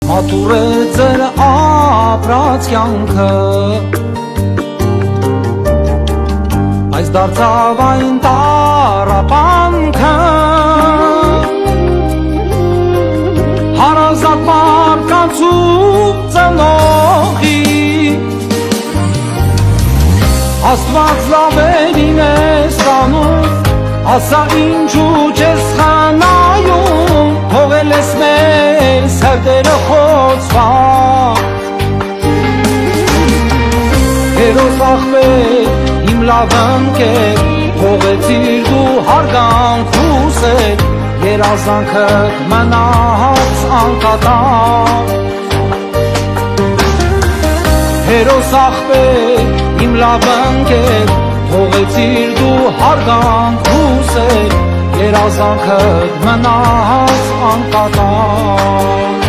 մատուր է ձեր ապրած կյանքը, այս դարձավ այն տառապանքը, հարազատ մարդկանց ու ծնողի, Աստված լավերին է ստանում, ասա ինչու չես խնայում, թողել ես մեր սրտերը խոցված, հերոս աղբեր իմ լավ ընկեր, թողեցիր դու հարգանք ու սեր, երազանքդ մնաց անկատան, հերոս աղբեր իմ լավ ընկեր, թողեցիր դու հարգանք ու սեր, երազանքդ մնաց անկատան։